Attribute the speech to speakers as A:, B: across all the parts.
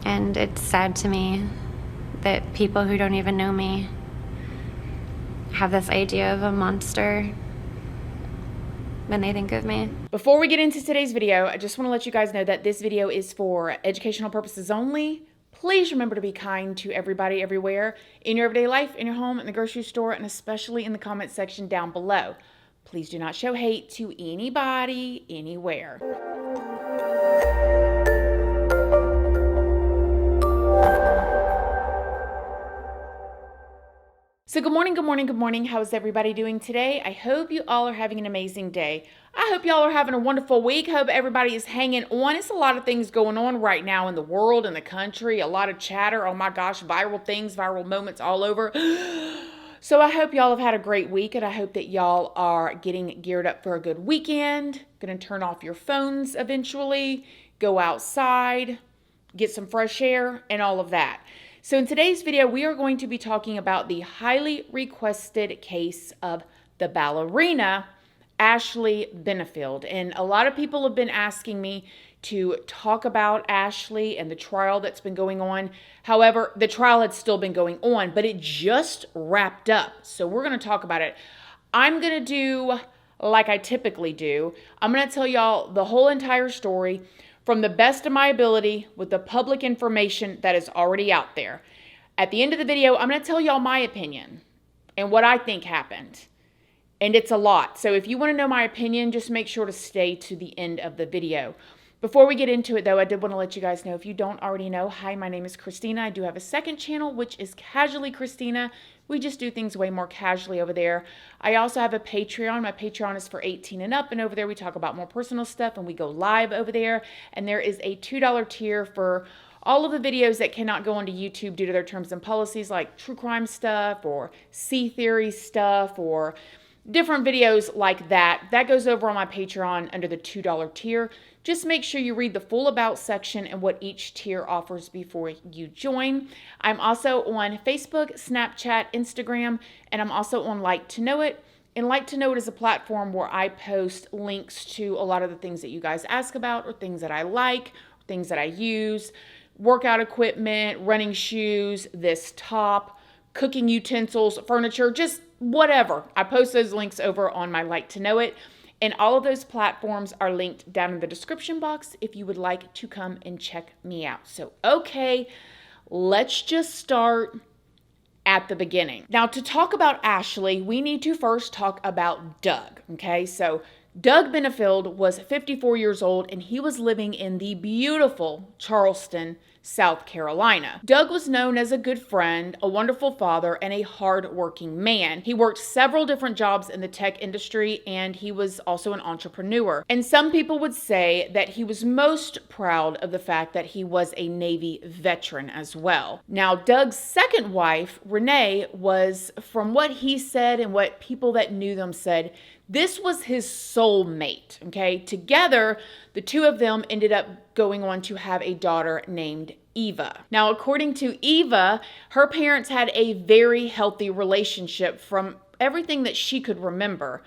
A: And it's sad to me that people who don't even know me have this idea of a monster when they think of me.
B: Before we get into today's video, I just want to let you guys know that this video is for educational purposes only. Please remember to be kind to everybody everywhere, in your everyday life, in your home, in the grocery store, and especially in the comment section down below. Please do not show hate to anybody, anywhere. So good morning, good morning, good morning. How is everybody doing today? I hope you all are having an amazing day. I hope y'all are having a wonderful week. Hope everybody is hanging on. It's a lot of things going on right now in the world, in the country, a lot of chatter. Oh my gosh, viral things, viral moments all over. So I hope y'all have had a great week, and I hope that y'all are getting geared up for a good weekend. Gonna turn off your phones eventually, go outside, get some fresh air, and all of that. So in today's video, we are going to be talking about the highly requested case of the ballerina, Ashley Benefield. And a lot of people have been asking me to talk about Ashley and the trial that's been going on. However, the trial had still been going on, but it just wrapped up. So we're going to talk about it. I'm going to do like I typically do. I'm going to tell y'all the whole entire story from the best of my ability with the public information that is already out there. At the end of the video, I'm going to tell y'all my opinion and what I think happened. And it's a lot. So if you want to know my opinion, just make sure to stay to the end of the video. Before we get into it, though, I did want to let you guys know, if you don't already know, hi, my name is Christina. I do have a second channel, which is Casually Christina. We just do things way more casually over there. I also have a Patreon. My Patreon is for 18 and up, and over there we talk about more personal stuff, and we go live over there. And there is a $2 tier for all of the videos that cannot go onto YouTube due to their terms and policies, like true crime stuff or sea theory stuff or different videos like that. That goes over on my Patreon under the $2 tier. Just make sure you read the full about section and what each tier offers before you join. I'm also on Facebook, Snapchat, Instagram, and I'm also on Like to Know It. And Like to Know It is a platform where I post links to a lot of the things that you guys ask about, or things that I like, things that I use, workout equipment, running shoes, this top, cooking utensils, furniture, just whatever. I post those links over on my Like to Know It. And all of those platforms are linked down in the description box if you would like to come and check me out. So, okay, let's just start at the beginning. Now, to talk about Ashley, we need to first talk about Doug, okay? So, Doug Benefield was 54 years old, and he was living in the beautiful Charleston, South Carolina. Doug was known as a good friend, a wonderful father, and a hard-working man. He worked several different jobs in the tech industry, and he was also an entrepreneur. And some people would say that he was most proud of the fact that he was a Navy veteran as well. Now, Doug's second wife, Renee, was, from what he said and what people that knew them said, this was his soulmate, okay? Together, the two of them ended up going on to have a daughter named Eva. Now, according to Eva, her parents had a very healthy relationship from everything that she could remember.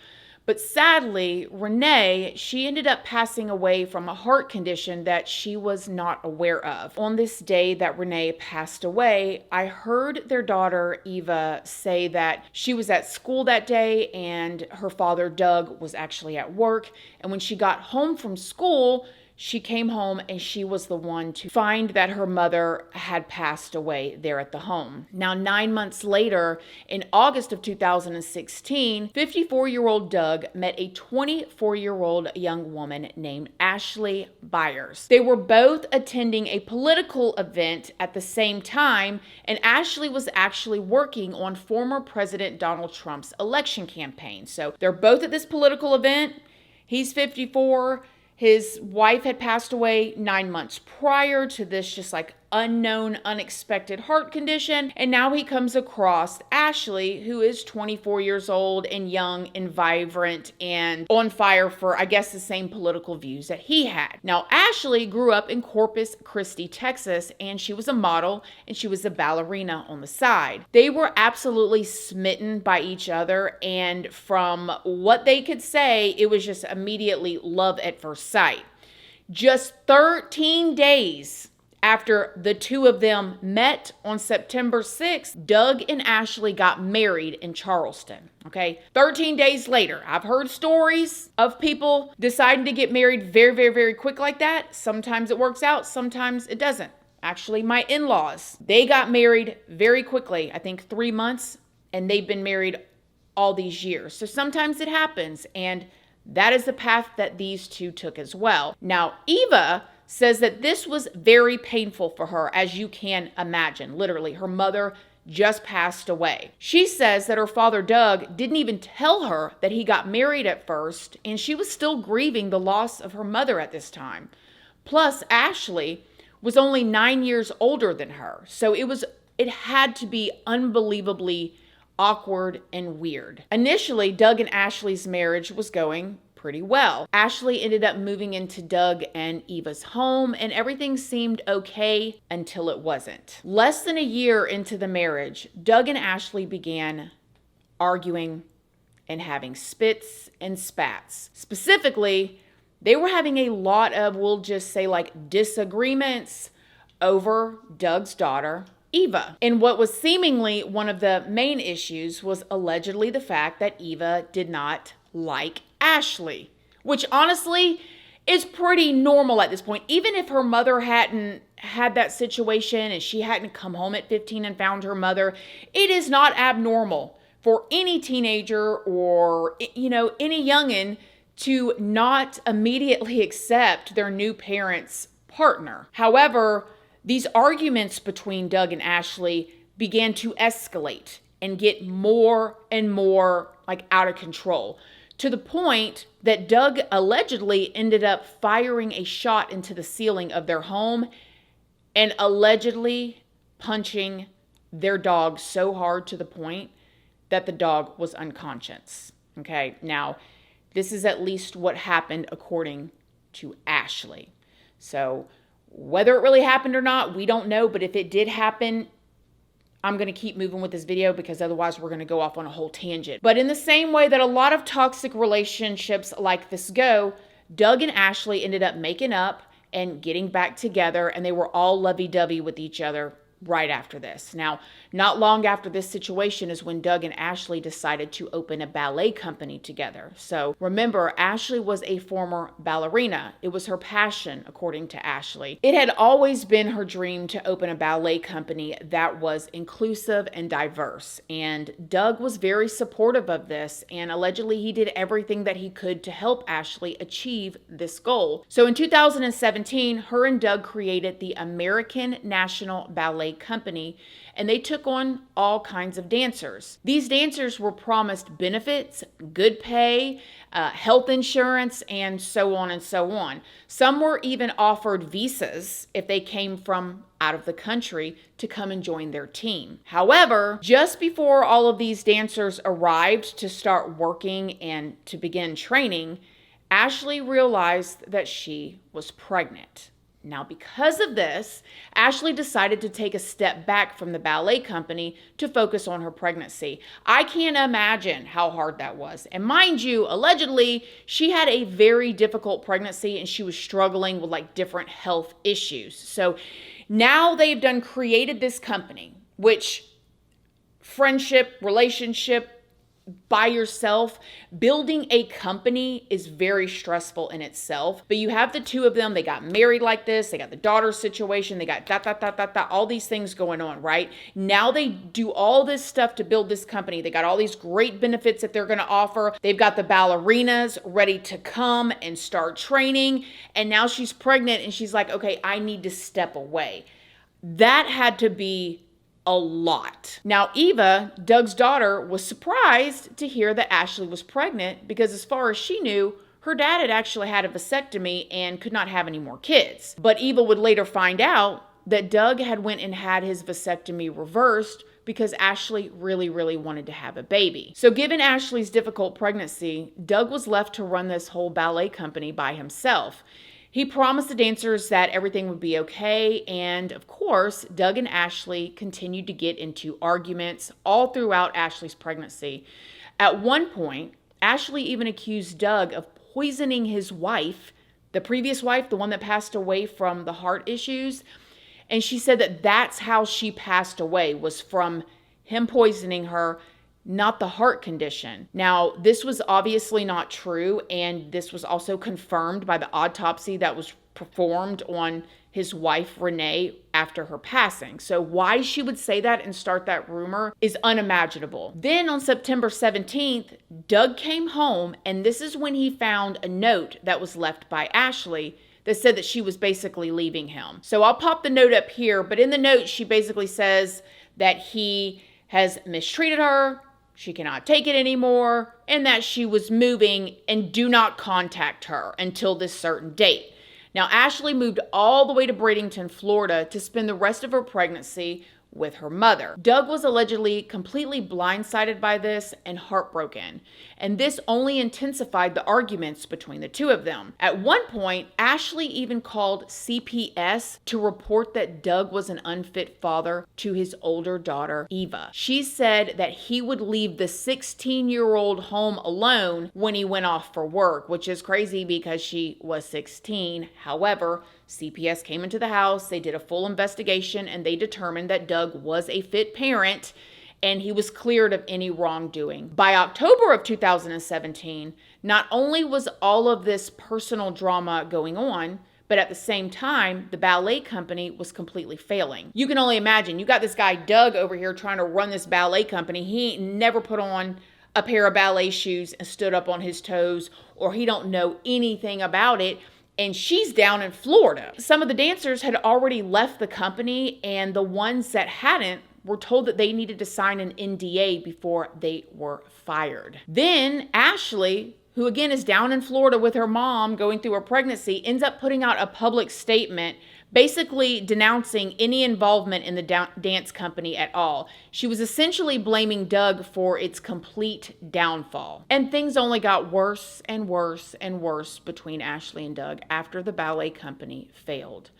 B: But sadly, Renee, she ended up passing away from a heart condition that she was not aware of. On this day that Renee passed away, I heard their daughter, Eva, say that she was at school that day and her father, Doug, was actually at work. And when she got home from school, she came home and she was the one to find that her mother had passed away there at the home. Now, 9 months later, in August of 2016, 54-year-old Doug met a 24-year-old young woman named Ashley Byers. They were both attending a political event at the same time, and Ashley was actually working on former President Donald Trump's election campaign. So they're both at this political event. He's 54. His wife had passed away 9 months prior to this, just like unknown, unexpected heart condition. And now he comes across Ashley, who is 24 years old and young and vibrant and on fire for, I guess, the same political views that he had. Now, Ashley grew up in Corpus Christi, Texas, and she was a model and she was a ballerina on the side. They were absolutely smitten by each other, and from what they could say, it was just immediately love at first sight. Just 13 days After the two of them met on September 6th, Doug and Ashley got married in Charleston. Okay, 13 days later, I've heard stories of people deciding to get married very, very, very quick like that. Sometimes it works out, sometimes it doesn't. Actually, my in-laws, they got married very quickly, I think 3 months, and they've been married all these years. So sometimes it happens, and that is the path that these two took as well. Now, Eva says that this was very painful for her, as you can imagine. Literally, her mother just passed away. She says that her father, Doug, didn't even tell her that he got married at first, and she was still grieving the loss of her mother at this time. Plus, Ashley was only 9 years older than her, so it had to be unbelievably awkward and weird. Initially, Doug and Ashley's marriage was going pretty well. Ashley ended up moving into Doug and Eva's home, and everything seemed okay until it wasn't. Less than a year into the marriage, Doug and Ashley began arguing and having spits and spats. Specifically, they were having a lot of, we'll just say, like, disagreements over Doug's daughter, Eva. And what was seemingly one of the main issues was allegedly the fact that Eva did not like Ashley, which honestly is pretty normal at this point. Even if her mother hadn't had that situation and she hadn't come home at 15 and found her mother, it is not abnormal for any teenager or, any youngin' to not immediately accept their new parent's partner. However, these arguments between Doug and Ashley began to escalate and get more and more out of control, to the point that Doug allegedly ended up firing a shot into the ceiling of their home and allegedly punching their dog so hard to the point that the dog was unconscious. Okay, now this is at least what happened according to Ashley. So whether it really happened or not, we don't know. But if it did happen, I'm going to keep moving with this video because otherwise we're going to go off on a whole tangent. But in the same way that a lot of toxic relationships like this go, Doug and Ashley ended up making up and getting back together, and they were all lovey-dovey with each other right after this. Now, not long after this situation is when Doug and Ashley decided to open a ballet company together. So remember, Ashley was a former ballerina. It was her passion, according to Ashley. It had always been her dream to open a ballet company that was inclusive and diverse. And Doug was very supportive of this, and allegedly he did everything that he could to help Ashley achieve this goal. So in 2017, her and Doug created the American National Ballet company, and they took on all kinds of dancers. These dancers were promised benefits, good pay, health insurance, and so on and so on. Some were even offered visas if they came from out of the country to come and join their team. However, just before all of these dancers arrived to start working and to begin training, Ashley realized that she was pregnant. Now, because of this, Ashley decided to take a step back from the ballet company to focus on her pregnancy. I can't imagine how hard that was. And mind you, allegedly, she had a very difficult pregnancy and she was struggling with different health issues. So now they've created this company, which friendship, relationship, by yourself, building a company is very stressful in itself. But you have the two of them, they got married like this, they got the daughter situation, they got all these things going on, right? Now they do all this stuff to build this company. They got all these great benefits that they're going to offer. They've got the ballerinas ready to come and start training. And now she's pregnant and she's like, okay, I need to step away. That had to be a lot. Now, Eva, Doug's daughter, was surprised to hear that Ashley was pregnant because as far as she knew, her dad had actually had a vasectomy and could not have any more kids. But Eva would later find out that Doug had went and had his vasectomy reversed because Ashley really, really wanted to have a baby. So given Ashley's difficult pregnancy, Doug was left to run this whole ballet company by himself. He promised the dancers that everything would be okay, and of course, Doug and Ashley continued to get into arguments all throughout Ashley's pregnancy. At one point, Ashley even accused Doug of poisoning his wife, the previous wife, the one that passed away from the heart issues. And she said that that's how she passed away, was from him poisoning her, not the heart condition. Now, this was obviously not true, and this was also confirmed by the autopsy that was performed on his wife, Renee, after her passing. So why she would say that and start that rumor is unimaginable. Then on September 17th, Doug came home, and this is when he found a note that was left by Ashley that said that she was basically leaving him. So I'll pop the note up here, but in the note, she basically says that he has mistreated her, she cannot take it anymore, and that she was moving and do not contact her until this certain date. Now, Ashley moved all the way to Bradenton, Florida to spend the rest of her pregnancy with her mother. Doug was allegedly completely blindsided by this and heartbroken, and this only intensified the arguments between the two of them. At one point, Ashley even called CPS to report that Doug was an unfit father to his older daughter, Eva. She said that he would leave the 16-year-old home alone when he went off for work, which is crazy because she was 16. However, CPS came into the house, they did a full investigation, and they determined that Doug was a fit parent and he was cleared of any wrongdoing. By October of 2017, not only was all of this personal drama going on, but at the same time, the ballet company was completely failing. You can only imagine, you got this guy Doug over here trying to run this ballet company. He ain't never put on a pair of ballet shoes and stood up on his toes, or he don't know anything about it. And she's down in Florida. Some of the dancers had already left the company, and the ones that hadn't were told that they needed to sign an NDA before they were fired. Then Ashley, who again is down in Florida with her mom going through her pregnancy, ends up putting out a public statement basically denouncing any involvement in the dance company at all. She was essentially blaming Doug for its complete downfall. And things only got worse and worse and worse between Ashley and Doug after the ballet company failed.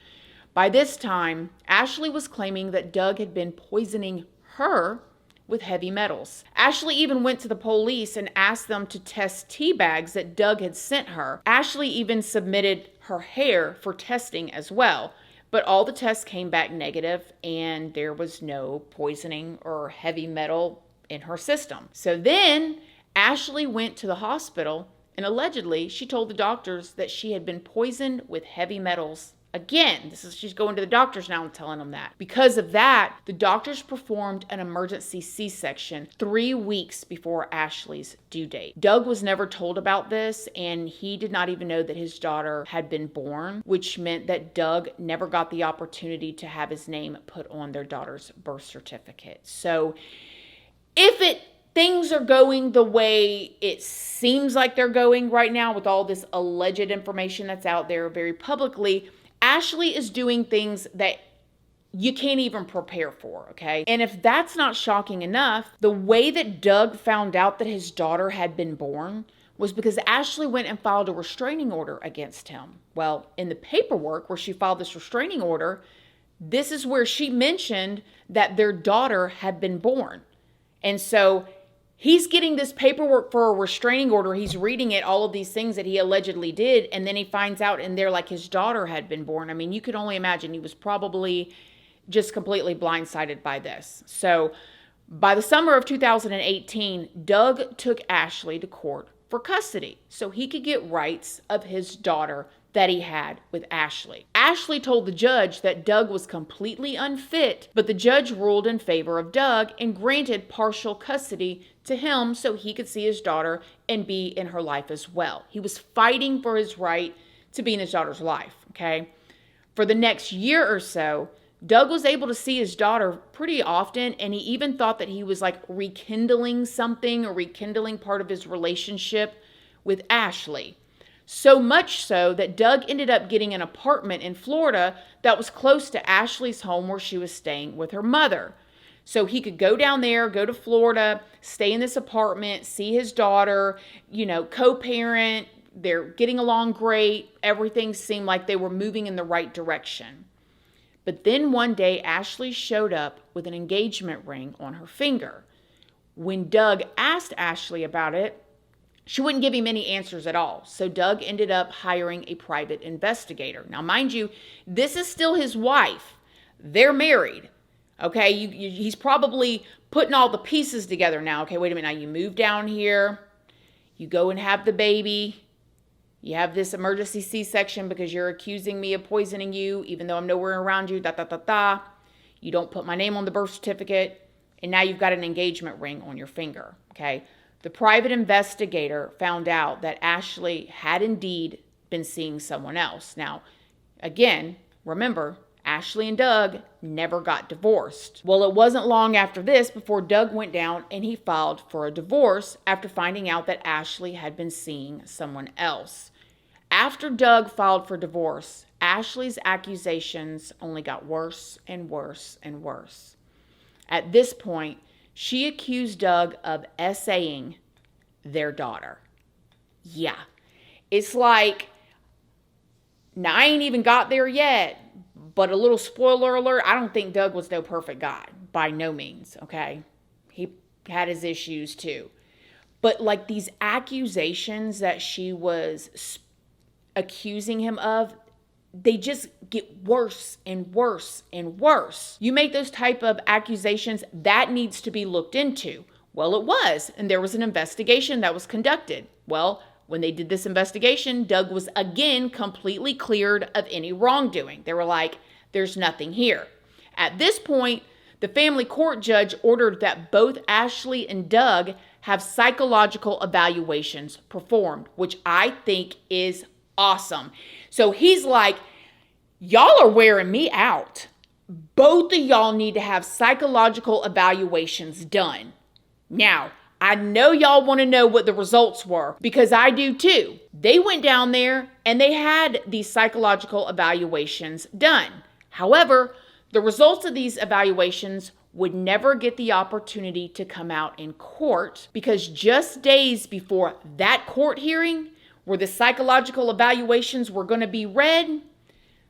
B: By this time, Ashley was claiming that Doug had been poisoning her with heavy metals. Ashley even went to the police and asked them to test tea bags that Doug had sent her. Ashley even submitted her hair for testing as well, but all the tests came back negative and there was no poisoning or heavy metal in her system. So then Ashley went to the hospital, and allegedly she told the doctors that she had been poisoned with heavy metals. Again, she's going to the doctors now and telling them that. Because of that, the doctors performed an emergency C-section 3 weeks before Ashley's due date. Doug was never told about this, and he did not even know that his daughter had been born, which meant that Doug never got the opportunity to have his name put on their daughter's birth certificate. So if things are going the way it seems like they're going right now with all this alleged information that's out there very publicly, Ashley is doing things that you can't even prepare for, okay? And if that's not shocking enough, the way that Doug found out that his daughter had been born was because Ashley went and filed a restraining order against him. Well, in the paperwork where she filed this restraining order, this is where she mentioned that their daughter had been born. And so he's getting this paperwork for a restraining order. He's reading it, all of these things that he allegedly did. And then he finds out in there like his daughter had been born. I mean, you could only imagine he was probably just completely blindsided by this. So by the summer of 2018, Doug took Ashley to court for custody so he could get rights of his daughter that he had with Ashley. Ashley told the judge that Doug was completely unfit, but the judge ruled in favor of Doug and granted partial custody to him so he could see his daughter and be in her life as well. He was fighting for his right to be in his daughter's life, okay? For the next year or so, Doug was able to see his daughter pretty often, and he even thought that he was like rekindling something or rekindling part of his relationship with Ashley. So much so that Doug ended up getting an apartment in Florida that was close to Ashley's home where she was staying with her mother. So he could go down there, go to Florida, stay in this apartment, see his daughter, co-parent. They're getting along great. Everything seemed like they were moving in the right direction. But then one day, Ashley showed up with an engagement ring on her finger. When Doug asked Ashley about it, she wouldn't give him any answers at all. So Doug ended up hiring a private investigator. Now, mind you, this is still his wife. they're married. Okay, he's probably putting all the pieces together now. Okay, wait a minute. Now you move down here. You go and have the baby. You have this emergency C-section because you're accusing me of poisoning you, even though I'm nowhere around you. You don't put my name on the birth certificate. And now you've got an engagement ring on your finger. Okay. The private investigator found out that Ashley had indeed been seeing someone else. Now, again, remember, Ashley and Doug never got divorced. Well, it wasn't long after this before Doug went down and he filed for a divorce after finding out that Ashley had been seeing someone else. After Doug filed for divorce, Ashley's accusations only got worse and worse and worse. At this point, she accused Doug of essaying their daughter. Yeah. It's like, now I ain't even got there yet, but a little spoiler alert, I don't think Doug was no perfect guy. By no means, okay? He had his issues too. But like these accusations that she was accusing him of, they just get worse and worse and worse. You make those type of accusations, that needs to be looked into. Well, it was, and there was an investigation that was conducted. Well, when they did this investigation, Doug was again completely cleared of any wrongdoing. They were like, there's nothing here. At this point, the family court judge ordered that both Ashley and Doug have psychological evaluations performed, which I think is awesome. So he's like, y'all are wearing me out. Both of y'all need to have psychological evaluations done. Now, I know y'all want to know what the results were because I do too. They went down there and they had these psychological evaluations done. However, the results of these evaluations would never get the opportunity to come out in court because just days before that court hearing where the psychological evaluations were going to be read,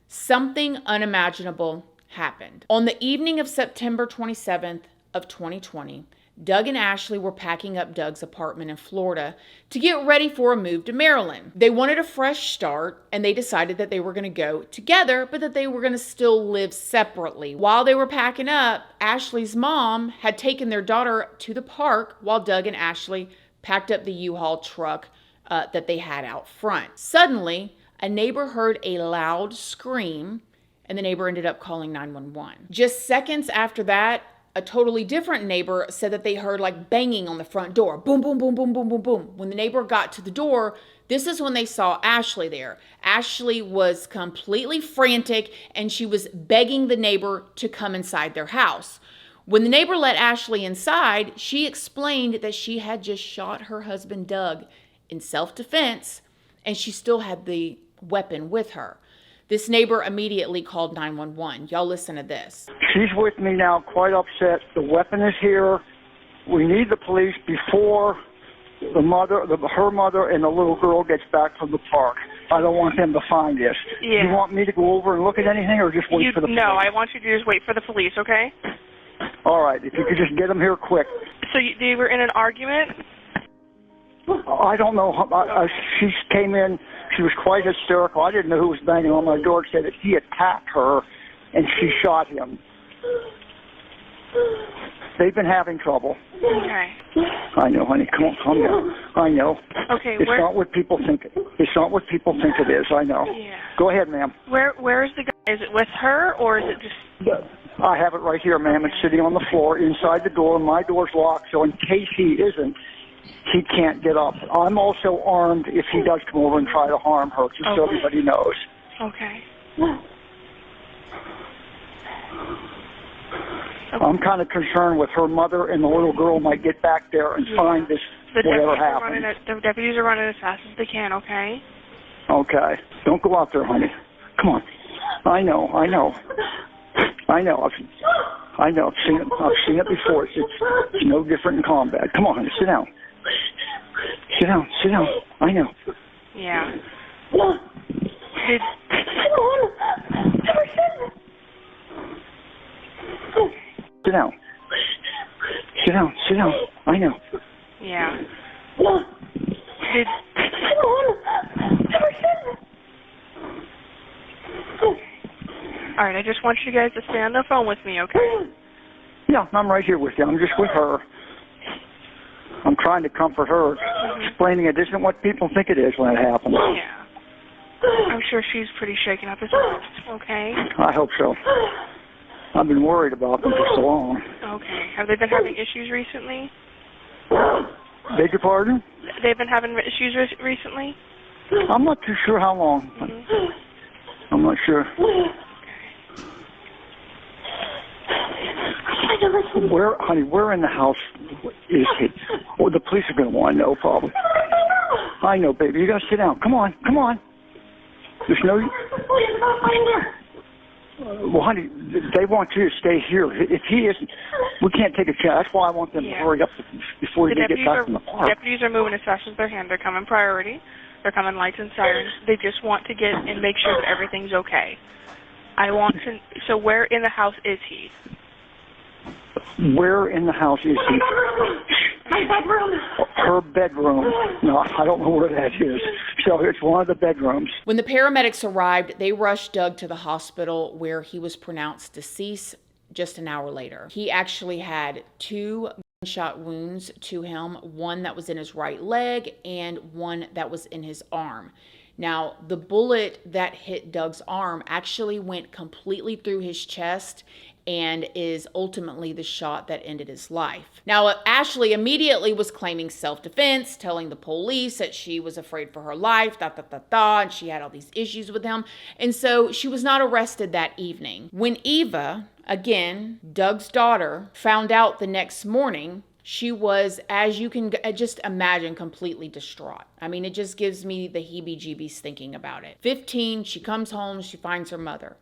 B: something unimaginable happened. On the evening of September 27th of 2020, Doug and Ashley were packing up Doug's apartment in Florida to get ready for a move to Maryland. They wanted a fresh start and they decided that they were going to go together, but that they were going to still live separately. While they were packing up, Ashley's mom had taken their daughter to the park while Doug and Ashley packed up the U-Haul truck that they had out front. Suddenly, a neighbor heard a loud scream and the neighbor ended up calling 911. Just seconds after that, a totally different neighbor said that they heard like banging on the front door. Boom, boom, boom, boom, boom, boom, boom. When the neighbor got to the door, this is when they saw Ashley there. Ashley was completely frantic and she was begging the neighbor to come inside their house. When the neighbor let Ashley inside, she explained that she had just shot her husband Doug in self-defense and she still had the weapon with her. This neighbor immediately called 911. Y'all listen to this.
C: She's with me now, quite upset. The weapon is here. We need the police before her mother and the little girl gets back from the park. I don't want them to find this.
D: Yeah.
C: You want me to go over and look at anything or just wait for the police?
D: No, I want you to just wait for the police, okay?
C: All right, if you could just get them here quick.
D: So they were in an argument?
C: I don't know. She came in. She was quite hysterical. I didn't know who was banging on my door. Said that he attacked her, and she shot him. They've been having trouble.
D: Okay.
C: I know, honey. Come on, calm down. I know.
D: Okay.
C: It's not what people think. It's not what people think it is. I know.
D: Yeah.
C: Go ahead, ma'am.
D: Where is the guy? Is it with her or is it just?
C: I have it right here, ma'am. It's sitting on the floor inside the door. My door's locked, so in case he isn't, he can't get up. I'm also armed if he does come over and try to harm her, just so everybody knows.
D: Okay.
C: I'm kind of concerned with her mother and the little girl might get back there and find this, whatever happened.
D: The deputies are running as fast as they can, okay?
C: Okay. Don't go out there, honey. Come on. I know. I've seen it before. It's no different in combat. Come on, honey. Sit down. Sit down. I know.
D: Yeah.
C: Sit down. I know.
D: Yeah. All right, I just want you guys to stay on the phone with me, okay?
C: Yeah, I'm right here with you. I'm just with her. I'm trying to comfort her, explaining it isn't what people think it is when it happens.
D: Yeah. I'm sure she's pretty shaken up as well, okay?
C: I hope so. I've been worried about them for so long.
D: Okay. Have they been having issues recently?
C: Beg your pardon?
D: They've been having issues recently?
C: I'm not too sure how long. I'm not sure. Where in the house is he? Oh, the police are going to want to know, probably. I know, baby. You got to sit down. Come on. There's no... Well, honey, they want you to stay here. If he isn't, we can't take a chance. That's why I want them to hurry up before they get back from the park.
D: Deputies are moving as fast as their hand. They're coming priority. They're coming lights and sirens. They just want to get and make sure that everything's okay. I want to... So where in the house is he?
C: Where in the house is he?
E: My bedroom.
C: Her bedroom. No, I don't know where that is. So it's one of the bedrooms.
B: When the paramedics arrived, they rushed Doug to the hospital where he was pronounced deceased just an hour later. He actually had 2 gunshot wounds to him, one that was in his right leg and one that was in his arm. Now, the bullet that hit Doug's arm actually went completely through his chest and is ultimately the shot that ended his life. Now, Ashley immediately was claiming self-defense, telling the police that she was afraid for her life, and she had all these issues with him. And so she was not arrested that evening. When Eva, again, Doug's daughter, found out the next morning, she was, as you can just imagine, completely distraught. I mean, it just gives me the heebie-jeebies thinking about it. 15, she comes home, she finds her mother.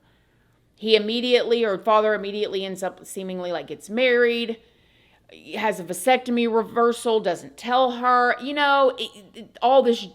B: Father immediately ends up seemingly like gets married, has a vasectomy reversal, doesn't tell her, all this,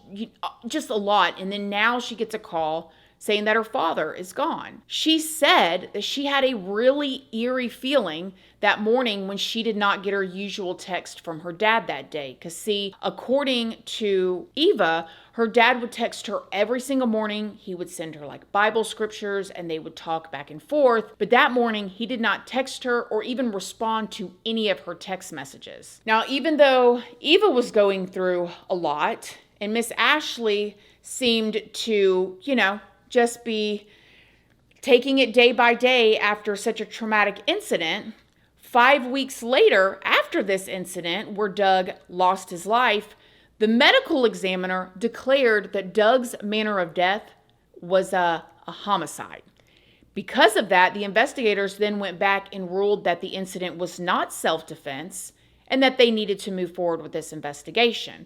B: just a lot. And then now she gets a call saying that her father is gone. She said that she had a really eerie feeling that morning when she did not get her usual text from her dad that day. Because see, according to Eva, her dad would text her every single morning. He would send her like Bible scriptures and they would talk back and forth. But that morning, he did not text her or even respond to any of her text messages. Now, even though Eva was going through a lot and Miss Ashley seemed to, just be taking it day by day after such a traumatic incident, 5 weeks later, after this incident where Doug lost his life, the medical examiner declared that Doug's manner of death was a homicide. Because of that, the investigators then went back and ruled that the incident was not self-defense and that they needed to move forward with this investigation.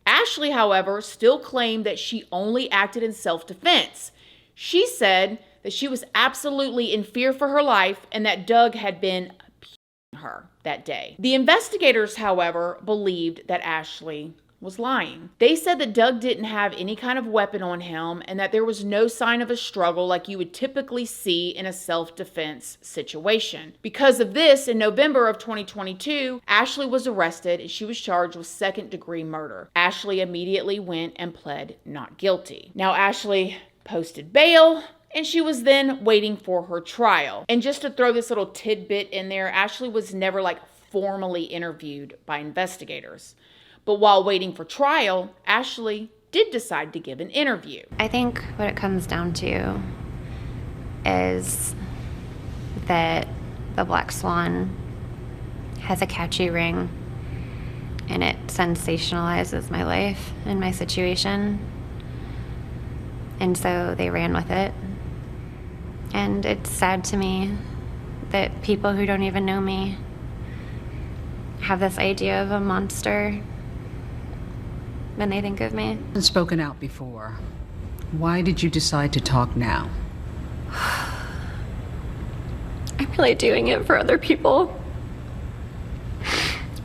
B: Ashley, however, still claimed that she only acted in self-defense. She said that she was absolutely in fear for her life and that Doug had been abusing her that day. The investigators, however, believed that Ashley was lying. They said that Doug didn't have any kind of weapon on him and that there was no sign of a struggle like you would typically see in a self-defense situation. Because of this, in November of 2022, Ashley was arrested and she was charged with second-degree murder. Ashley immediately went and pled not guilty. Now, Ashley posted bail, and she was then waiting for her trial. And just to throw this little tidbit in there, Ashley was never formally interviewed by investigators. But while waiting for trial, Ashley did decide to give an interview.
A: I think what it comes down to is that the Black Swan has a catchy ring, and it sensationalizes my life and my situation. And so they ran with it. And it's sad to me that people who don't even know me have this idea of a monster when they think of me.
F: I've spoken out before. Why did you decide to talk now?
A: I'm really doing it for other people.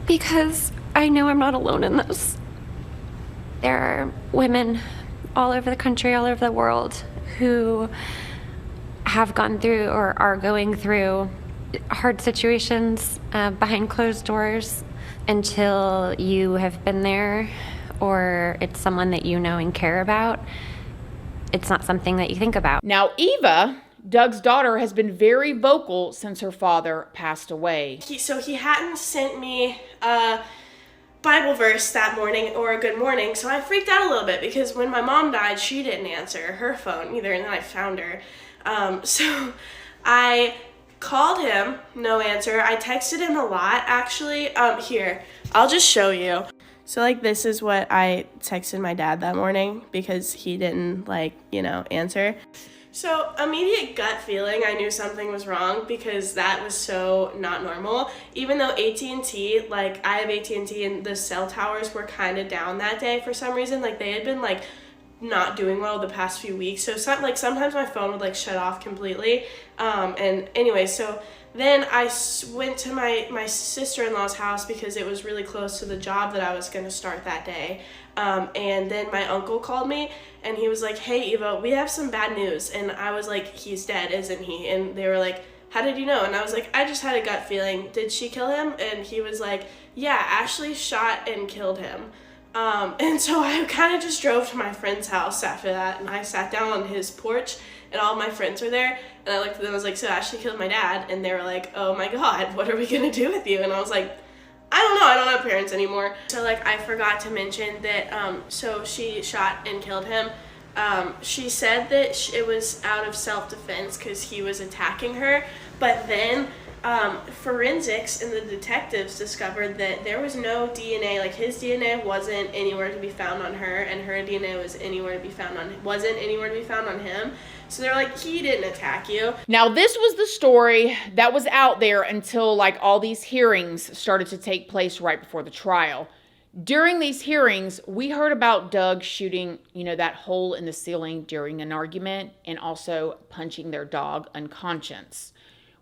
A: Because I know I'm not alone in this. There are women all over the country, all over the world, who have gone through or are going through hard situations behind closed doors. Until you have been there or it's someone that you know and care about, it's not something that you think about.
B: Now, Eva Doug's daughter has been very vocal since her father passed away.
G: He hadn't sent me a Bible verse that morning or a good morning, so I freaked out a little bit because when my mom died, she didn't answer her phone either, and then I found her. So I called him, no answer. I texted him a lot, actually. Here, I'll just show you. So, like, this is what I texted my dad that morning because he didn't, answer. So, immediate gut feeling, I knew something was wrong because that was so not normal. Even though AT&T, I have AT&T and the cell towers were kind of down that day for some reason. They had been, not doing well the past few weeks. So, sometimes my phone would, shut off completely. And anyway, so then I went to my sister-in-law's house because it was really close to the job that I was going to start that day. And then my uncle called me and he was like, "Hey, Eva, we have some bad news." And I was like, "He's dead, isn't he?" And they were like, "How did you know?" And I was like, "I just had a gut feeling. Did she kill him?" And he was like, "Yeah, Ashley shot and killed him." And so I kind of just drove to my friend's house after that, and I sat down on his porch and all my friends were there, and I looked at them and was like, "So Ashley killed my dad?" And they were like, "Oh my God, what are we gonna do with you?" And I was like, "I don't know, I don't have parents anymore." So I forgot to mention that, so she shot and killed him. She said that it was out of self-defense because he was attacking her, but then forensics and the detectives discovered that there was no DNA, his DNA wasn't anywhere to be found on her, and her DNA wasn't anywhere to be found on him. So they're like, "He didn't attack you."
B: Now, this was the story that was out there until all these hearings started to take place right before the trial. During these hearings, we heard about Doug shooting, that hole in the ceiling during an argument and also punching their dog unconscious.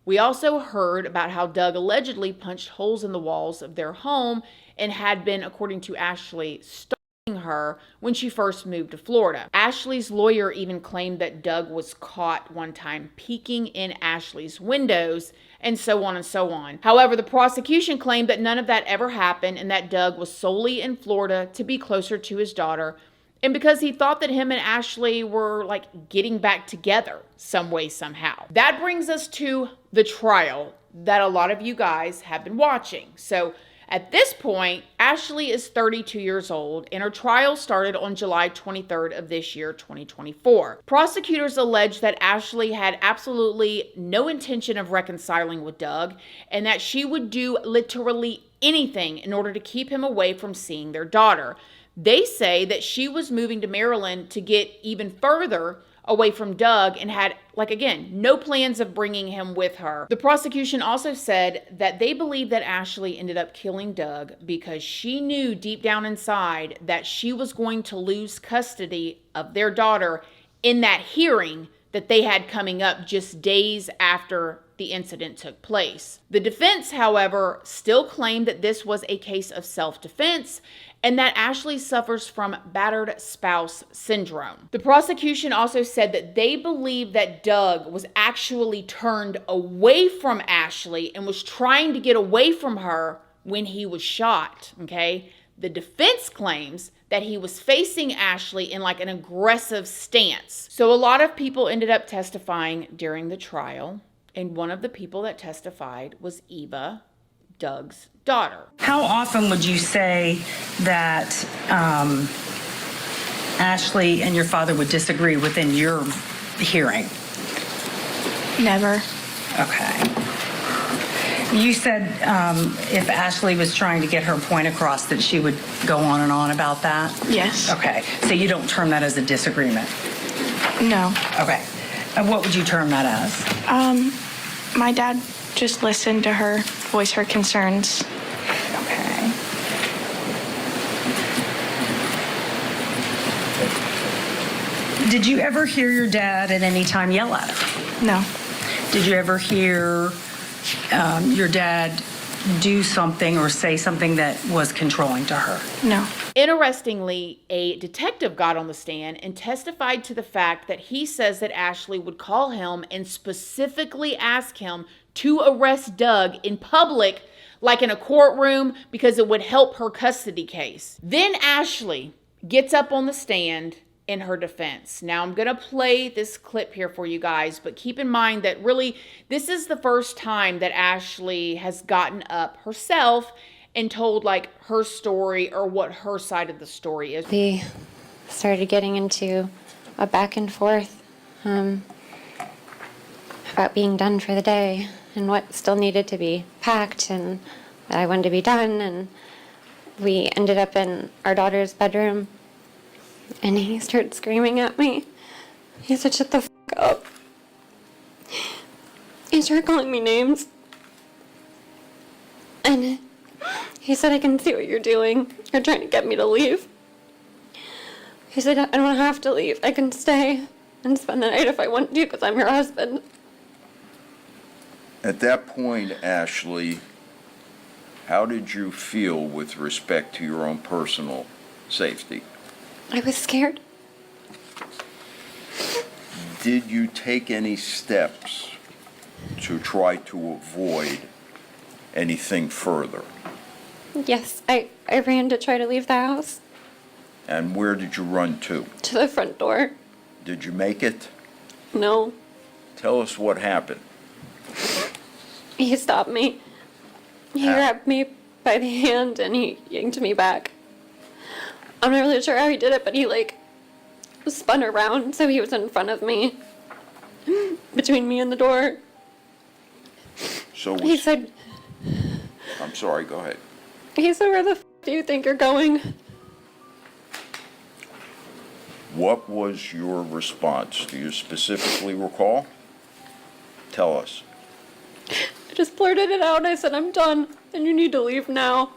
B: We also heard about how Doug allegedly punched holes in the walls of their home and had been, according to Ashley, stalking her when she first moved to Florida. Ashley's lawyer even claimed that Doug was caught one time peeking in Ashley's windows, and so on and so on. However, the prosecution claimed that none of that ever happened and that Doug was solely in Florida to be closer to his daughter, and because he thought that him and Ashley were getting back together some way, somehow. That brings us to the trial that a lot of you guys have been watching. So at this point, Ashley is 32 years old, and her trial started on July 23rd of this year, 2024. Prosecutors allege that Ashley had absolutely no intention of reconciling with Doug, and that she would do literally anything in order to keep him away from seeing their daughter. They say that she was moving to Maryland to get even further away from Doug and had, no plans of bringing him with her. The prosecution also said that they believe that Ashley ended up killing Doug because she knew deep down inside that she was going to lose custody of their daughter in that hearing that they had coming up just days after the incident took place. The defense, however, still claimed that this was a case of self-defense and that Ashley suffers from battered spouse syndrome. The prosecution also said that they believe that Doug was actually turned away from Ashley and was trying to get away from her when he was shot, okay? The defense claims that he was facing Ashley in an aggressive stance. So a lot of people ended up testifying during the trial, and one of the people that testified was Eva, Doug's daughter.
H: How often would you say that Ashley and your father would disagree within your hearing?
G: Never.
H: Okay. You said if Ashley was trying to get her point across that she would go on and on about that?
G: Yes.
H: Okay. So you don't term that as a disagreement?
G: No.
H: Okay. And what would you term that as?
G: My dad just listened to her voice her concerns.
H: Okay. Did you ever hear your dad at any time yell at her?
G: No.
H: Did you ever hear your dad do something or say something that was controlling to her?
G: No.
B: Interestingly, a detective got on the stand and testified to the fact that he says that Ashley would call him and specifically ask him to arrest Doug in public, like in a courtroom, because it would help her custody case. Then Ashley gets up on the stand in her defense. Now, I'm going to play this clip here for you guys, but keep in mind that really this is the first time that Ashley has gotten up herself and told like her story or what her side of the story is.
A: We started getting into a back and forth about being done for the day and what still needed to be packed and that I wanted to be done. And we ended up in our daughter's bedroom, and he started screaming at me. He said, "Shut the f*** up." He started calling me names. And he said, "I can see what you're doing. You're trying to get me to leave." He said, "I don't have to leave. I can stay and spend the night if I want to because I'm your husband."
I: At that point, Ashley, how did you feel with respect to your own personal safety?
A: I was scared.
I: Did you take any steps to try to avoid anything further?
A: Yes, I ran to try to leave the house.
I: And where did you run to?
A: To the front door.
I: Did you make it?
A: No.
I: Tell us what happened.
A: He stopped me. He grabbed me by the hand and he yanked me back. I'm not really sure how he did it, but he spun around so he was in front of me, between me and the door.
I: So
A: He said,
I: I'm sorry, go ahead.
A: he said, "Where the f*** do you think you're going?"
I: What was your response? Do you specifically recall? Tell us.
A: I just blurted it out. I said, "I'm done and you need to leave now."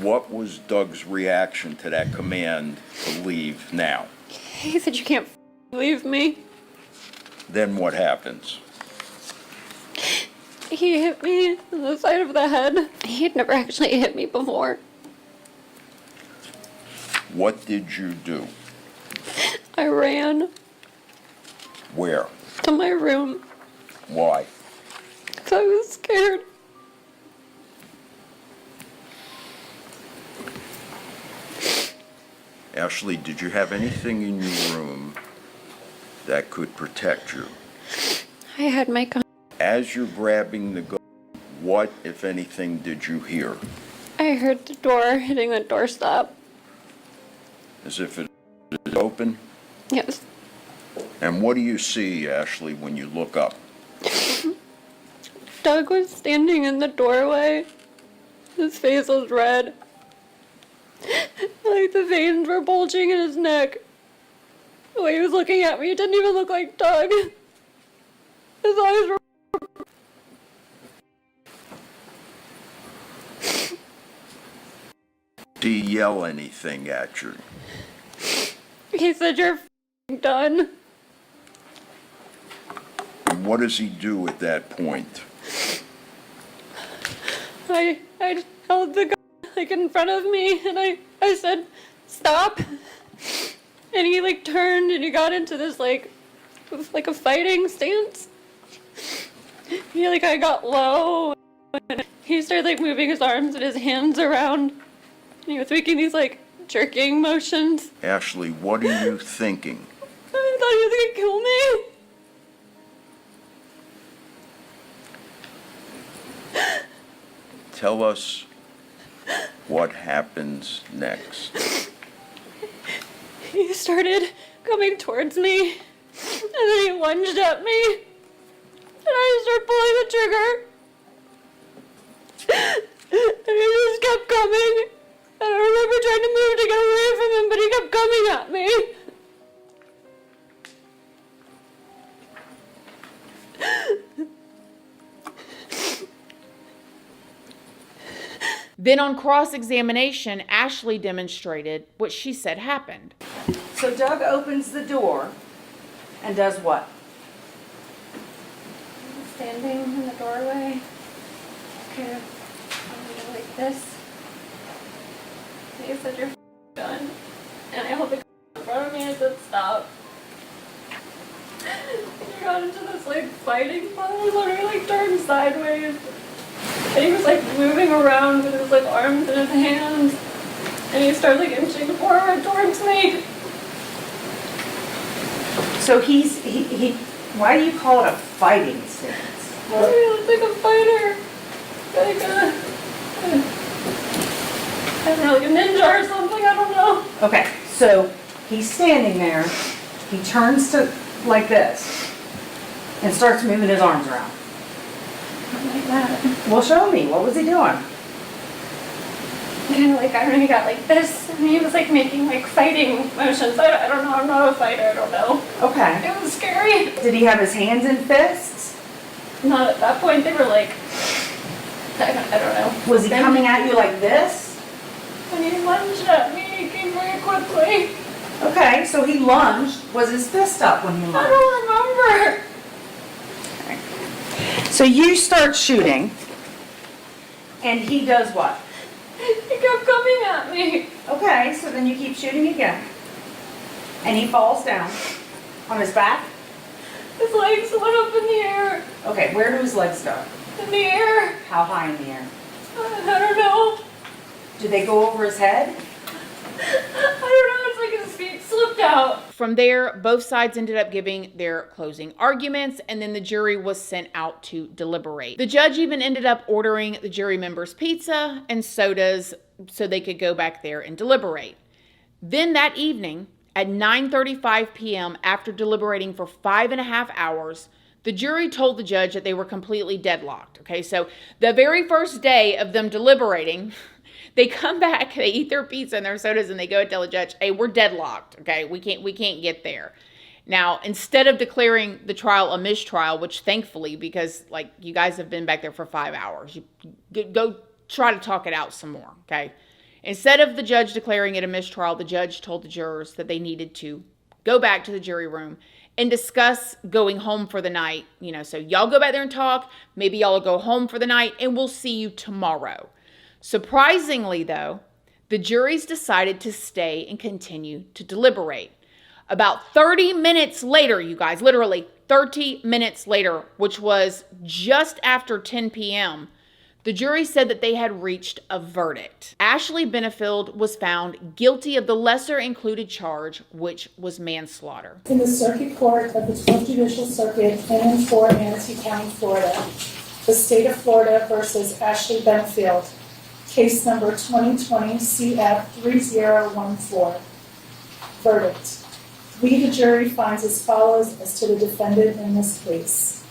I: What was Doug's reaction to that command to leave now?
A: He said, "You can't leave me."
I: Then what happens?
A: He hit me on the side of the head. He had never actually hit me before.
I: What did you do?
A: I ran
I: Where?
A: to my room
I: Why?
A: because I was scared.
I: Ashley, did you have anything in your room that could protect you?
A: I had my gun.
I: As you're grabbing the gun, what, if anything, did you hear?
A: I heard the door hitting the doorstop.
I: As if it is open?
A: Yes.
I: And what do you see, Ashley, when you look up?
A: Doug was standing in the doorway. His face was red. Like the veins were bulging in his neck. The way he was looking at me, it didn't even look like Doug. His eyes were...
I: Did he yell anything at you?
A: He said, "You're f***ing done."
I: And what does he do at that point?
A: I held the gun in front of me and I said, "Stop." And he turned and he got into this a fighting stance. I got low and he started moving his arms and his hands around. And he was making these jerking motions.
I: Ashley, what are you thinking?
A: I thought he was gonna kill me.
I: Tell us what happens next.
A: He started coming towards me, and then he lunged at me, and I started pulling the trigger. And he just kept coming. And I remember trying to move to get away from him, but he kept coming at me.
B: Then on cross-examination, Ashley demonstrated what she said happened.
H: So Doug opens the door and does what?
A: Standing in the doorway, kind of like this. He said, "You're done." And I held the gun in front of me and I said, "Stop." He got into this fighting pose where he turned sideways. And he was moving around with his arms in his hands. And he started inching
E: horror towards me.
H: So he why do you call it a fighting stance?
E: I look like a fighter. I don't know, like a ninja or something, I don't know.
H: Okay, so he's standing there, he turns to like this and starts moving his arms around.
E: Not like that.
H: Well, show me, what was he doing?
E: Kind of like, I don't know, he got like this, and he was like making like fighting motions. I don't know, I'm not a fighter, I don't know.
H: Okay.
E: It was scary.
H: Did he have his hands in fists?
E: Not at that point, they were like, I don't know.
H: Was he coming at you like this?
E: When he lunged at me, he came very quickly.
H: Okay, so he lunged. Was his fist up when he
E: I
H: lunged?
E: don't remember.
H: So you start shooting, and he does what?
E: He kept coming at me.
H: Okay, so then you keep shooting again. And he falls down on his back.
E: His legs went up in the air.
H: Okay, where do his legs go?
E: In the air.
H: How high in the air?
E: I don't know.
H: Do they go over his head?
E: I don't know. It's like his feet slipped out.
B: From there, both sides ended up giving their closing arguments, and then the jury was sent out to deliberate. The judge even ended up ordering the jury members pizza and sodas so they could go back there and deliberate. Then that evening, at 9:35 p.m., after deliberating for 5.5 hours, the jury told the judge that they were completely deadlocked. Okay, so the very first day of them deliberating, they come back, they eat their pizza and their sodas, and they go and tell the judge, hey, we're deadlocked, okay? We can't get there. Now, instead of declaring the trial a mistrial, which thankfully, because like you guys have been back there for 5 hours, you go try to talk it out some more, okay? Instead of the judge declaring it a mistrial, the judge told the jurors that they needed to go back to the jury room and discuss going home for the night. You know, so y'all go back there and talk, maybe y'all will go home for the night, and we'll see you tomorrow. Surprisingly, though, the juries decided to stay and continue to deliberate. About 30 minutes later, you guys, literally 30 minutes later, which was just after 10 p.m., the jury said that they had reached a verdict. Ashley Benefield was found guilty of the lesser included charge, which was manslaughter.
J: In the Circuit Court of the 12th Judicial Circuit in and for Manatee County, Florida, the State of Florida versus Ashley Benefield. Case number 2020 CF 3014. Verdict. We, the jury, finds as follows as to the defendant in this case.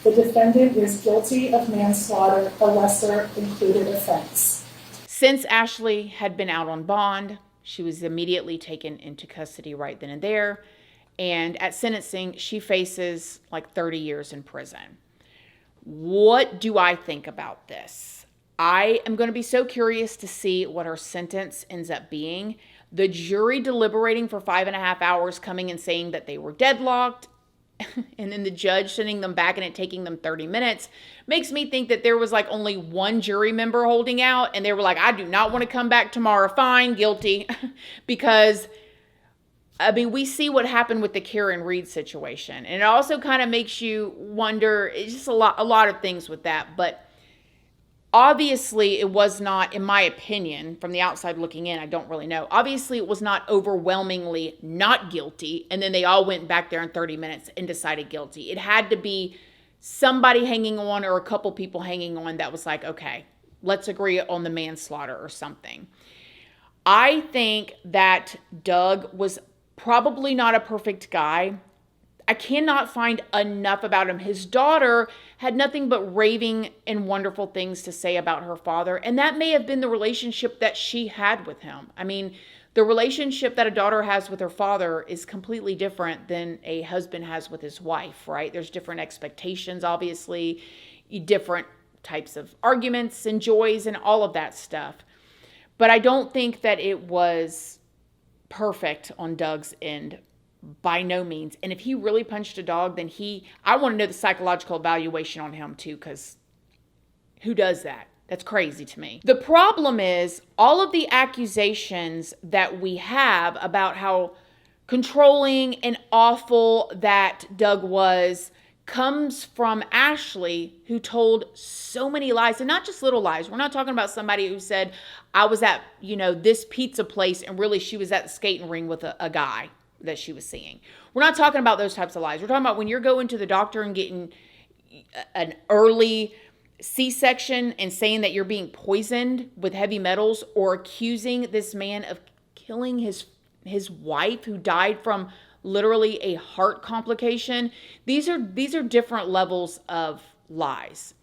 J: The defendant is guilty of manslaughter, a lesser included offense.
B: Since Ashley had been out on bond, she was immediately taken into custody right then and there. And at sentencing, she faces like 30 years in prison. What do I think about this? I am going to be so curious to see what her sentence ends up being. The jury deliberating for 5.5 hours, coming and saying that they were deadlocked, and then the judge sending them back and it taking them 30 minutes, makes me think that there was like only one jury member holding out, and they were like, I do not want to come back tomorrow. Fine, guilty. Because, I mean, we see what happened with the Karen Reed situation. And it also kind of makes you wonder, it's just a lot of things with that. But obviously, it was not, in my opinion, from the outside looking in, I don't really know. Obviously, it was not overwhelmingly not guilty, and then they all went back there in 30 minutes and decided guilty. It had to be somebody hanging on or a couple people hanging on that was like, okay, let's agree on the manslaughter or something. I think that Doug was probably not a perfect guy. I cannot find enough about him. His daughter had nothing but raving and wonderful things to say about her father, and that may have been the relationship that she had with him. I mean, the relationship that a daughter has with her father is completely different than a husband has with his wife, right? There's different expectations, obviously, different types of arguments and joys and all of that stuff. But I don't think that it was perfect on Doug's end. By no means. And if he really punched a dog, then I want to know the psychological evaluation on him too, because who does that? That's crazy to me. The problem is all of the accusations that we have about how controlling and awful that Doug was comes from Ashley, who told so many lies, and not just little lies. We're not talking about somebody who said, I was at, this pizza place, and really she was at the skating ring with a guy that she was seeing. We're not talking about those types of lies. We're talking about when you're going to the doctor and getting an early C-section and saying that you're being poisoned with heavy metals, or accusing this man of killing his wife, who died from literally a heart complication. These are different levels of lies.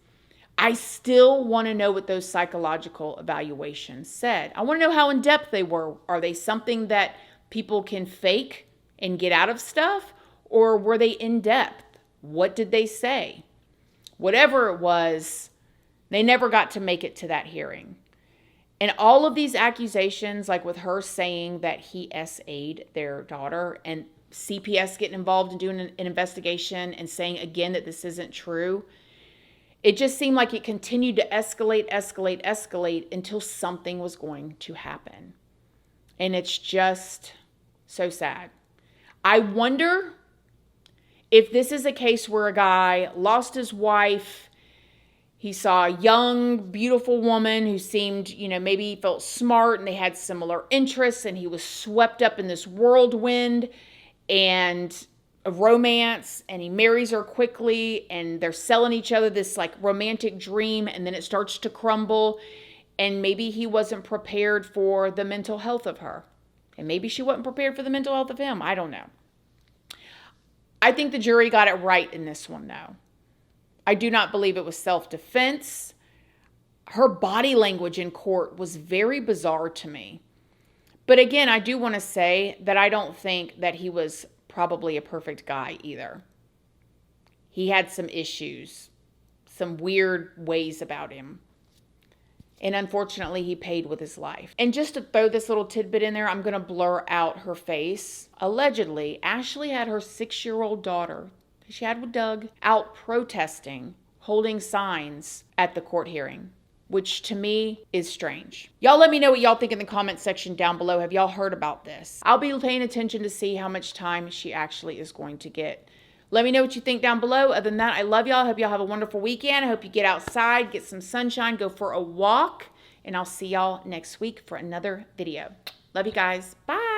B: I still want to know what those psychological evaluations said. I want to know how in depth they were. Are they something that people can fake and get out of stuff, or were they in depth? What did they say? Whatever it was, they never got to make it to that hearing. And all of these accusations, like with her saying that he SA'd their daughter, and CPS getting involved in doing an investigation and saying again that this isn't true, it just seemed like it continued to escalate until something was going to happen. And it's just so sad. I wonder if this is a case where a guy lost his wife, he saw a young, beautiful woman who seemed, maybe he felt smart and they had similar interests, and he was swept up in this whirlwind and a romance, and he marries her quickly, and they're selling each other this like romantic dream, and then it starts to crumble, and maybe he wasn't prepared for the mental health of her, and maybe she wasn't prepared for the mental health of him. I don't know. I think the jury got it right in this one, though. I do not believe it was self-defense. Her body language in court was very bizarre to me. But again, I do want to say that I don't think that he was probably a perfect guy either. He had some issues, some weird ways about him. And unfortunately, he paid with his life. And just to throw this little tidbit in there, I'm going to blur out her face. Allegedly, Ashley had her 6-year-old daughter, she had with Doug, out protesting, holding signs at the court hearing, which to me is strange. Y'all let me know what y'all think in the comment section down below. Have y'all heard about this? I'll be paying attention to see how much time she actually is going to get. Let me know what you think down below. Other than that, I love y'all. I hope y'all have a wonderful weekend. I hope you get outside, get some sunshine, go for a walk, and I'll see y'all next week for another video. Love you guys. Bye.